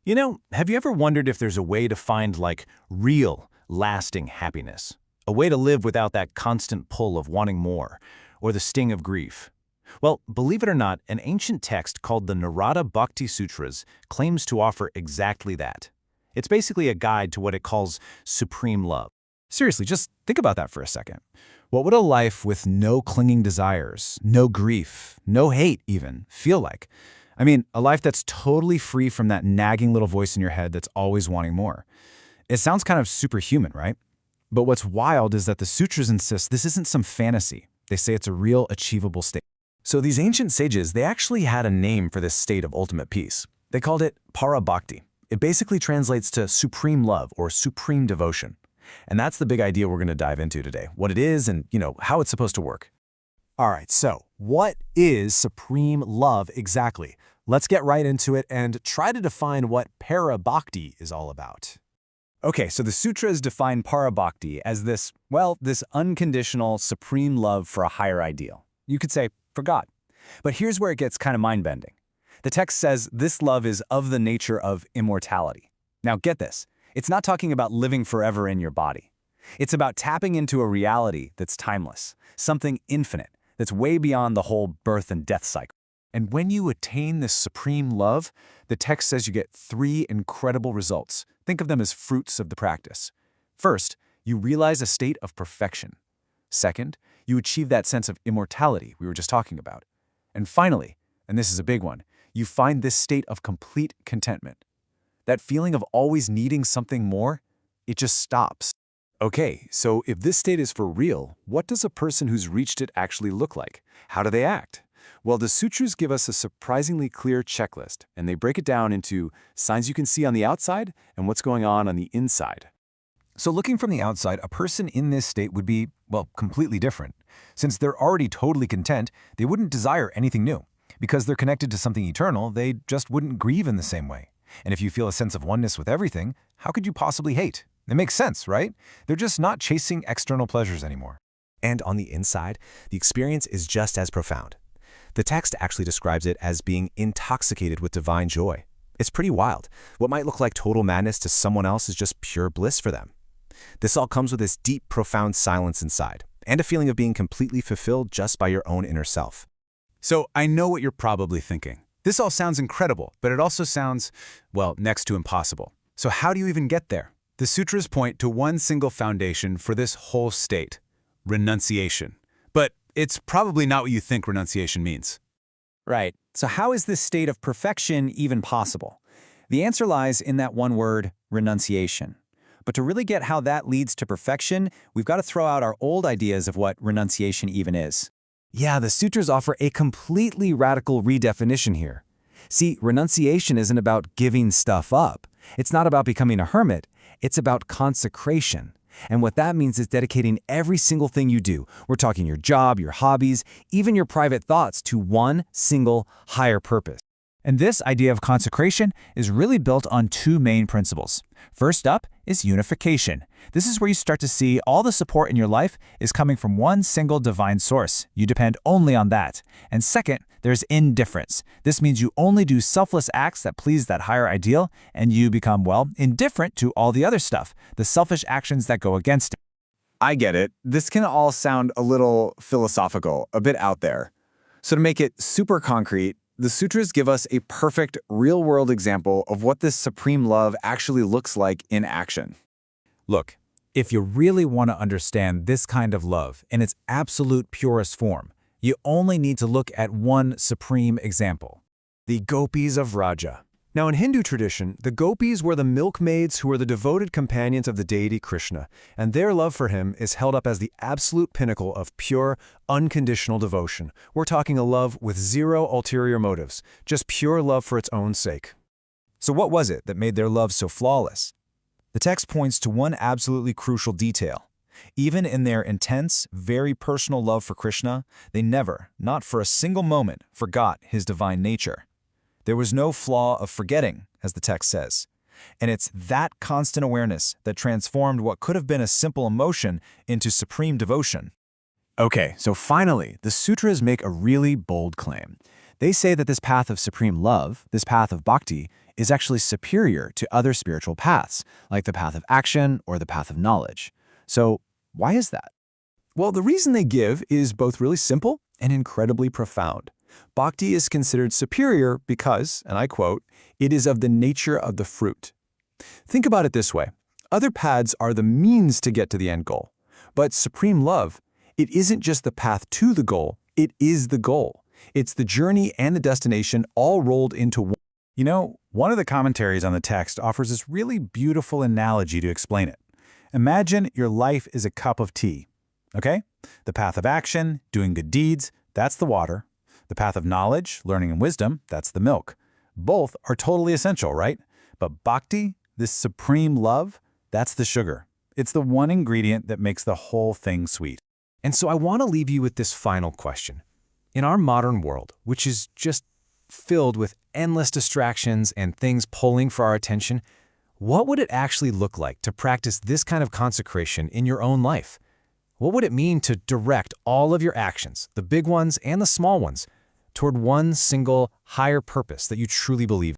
Have you ever wondered if there's a way to find, real, lasting happiness? A way to live without that constant pull of wanting more, or the sting of grief? Well, believe it or not, an ancient text called the Narada Bhakti Sutras claims to offer exactly that. It's basically a guide to what it calls supreme love. Seriously, just think about that for a second. What would a life with no clinging desires, no grief, no hate even, feel like? I mean, a life that's totally free from that nagging little voice in your head that's always wanting more. It sounds kind of superhuman, right? But what's wild is that the sutras insist this isn't some fantasy. They say it's a real, achievable state. So these ancient sages, they actually had a name for this state of ultimate peace. They called it para-bhakti. It basically translates to supreme love or supreme devotion. And that's the big idea we're going to dive into today, what it is and, how it's supposed to work. All right, so what is supreme love exactly? Let's get right into it and try to define what para-bhakti is all about. Okay, so the sutras define para-bhakti as this unconditional, supreme love for a higher ideal. You could say, for God. But here's where it gets kind of mind-bending. The text says this love is of the nature of immortality. Now get this, it's not talking about living forever in your body. It's about tapping into a reality that's timeless, something infinite, that's way beyond the whole birth and death cycle. And when you attain this supreme love, the text says you get 3 incredible results. Think of them as fruits of the practice. First, you realize a state of perfection. Second, you achieve that sense of immortality we were just talking about. And finally, and this is a big one, you find this state of complete contentment. That feeling of always needing something more, it just stops. Okay, so if this state is for real, what does a person who's reached it actually look like? How do they act? Well, the sutras give us a surprisingly clear checklist, and they break it down into signs you can see on the outside and what's going on the inside. So looking from the outside, a person in this state would be, completely different. Since they're already totally content, they wouldn't desire anything new. Because they're connected to something eternal, they just wouldn't grieve in the same way. And if you feel a sense of oneness with everything, how could you possibly hate? It makes sense, right? They're just not chasing external pleasures anymore. And on the inside, the experience is just as profound. The text actually describes it as being intoxicated with divine joy. It's pretty wild. What might look like total madness to someone else is just pure bliss for them. This all comes with this deep, profound silence inside, and a feeling of being completely fulfilled just by your own inner self. So I know what you're probably thinking. This all sounds incredible, but it also sounds, next to impossible. So how do you even get there? The sutras point to one single foundation for this whole state: renunciation. But it's probably not what you think renunciation means. Right. So how is this state of perfection even possible? The answer lies in that one word, renunciation. But to really get how that leads to perfection, we've got to throw out our old ideas of what renunciation even is. Yeah, the sutras offer a completely radical redefinition here. See, renunciation isn't about giving stuff up. It's not about becoming a hermit. It's about consecration. And what that means is dedicating every single thing you do. We're talking your job, your hobbies, even your private thoughts to one single higher purpose. And this idea of consecration is really built on 2 main principles. First up is unification. This is where you start to see all the support in your life is coming from one single divine source. You depend only on that. And second, there's indifference. This means you only do selfless acts that please that higher ideal, and you become, indifferent to all the other stuff, the selfish actions that go against it. I get it. This can all sound a little philosophical, a bit out there. So to make it super concrete, the sutras give us a perfect real-world example of what this supreme love actually looks like in action. Look, if you really want to understand this kind of love in its absolute purest form, you only need to look at one supreme example. The gopis of Raja. Now, in Hindu tradition, the gopis were the milkmaids who were the devoted companions of the deity Krishna, and their love for him is held up as the absolute pinnacle of pure, unconditional devotion. We're talking a love with zero ulterior motives, just pure love for its own sake. So what was it that made their love so flawless? The text points to one absolutely crucial detail. Even in their intense, very personal love for Krishna, they never, not for a single moment, forgot his divine nature. There was no flaw of forgetting, as the text says. And it's that constant awareness that transformed what could have been a simple emotion into supreme devotion. Okay, so finally, the sutras make a really bold claim. They say that this path of supreme love, this path of bhakti, is actually superior to other spiritual paths, like the path of action or the path of knowledge. So why is that? Well, the reason they give is both really simple and incredibly profound. Bhakti is considered superior because, and I quote, it is of the nature of the fruit. Think about it this way. Other paths are the means to get to the end goal. But supreme love, it isn't just the path to the goal, it is the goal. It's the journey and the destination all rolled into one. You know, one of the commentaries on the text offers this really beautiful analogy to explain it. Imagine your life is a cup of tea, okay? The path of action, doing good deeds, that's the water. The path of knowledge, learning and wisdom, that's the milk. Both are totally essential, right? But bhakti, this supreme love, that's the sugar. It's the one ingredient that makes the whole thing sweet. And so I want to leave you with this final question. In our modern world, which is just filled with endless distractions and things pulling for our attention, what would it actually look like to practice this kind of consecration in your own life? What would it mean to direct all of your actions, the big ones and the small ones, toward one single higher purpose that you truly believe in?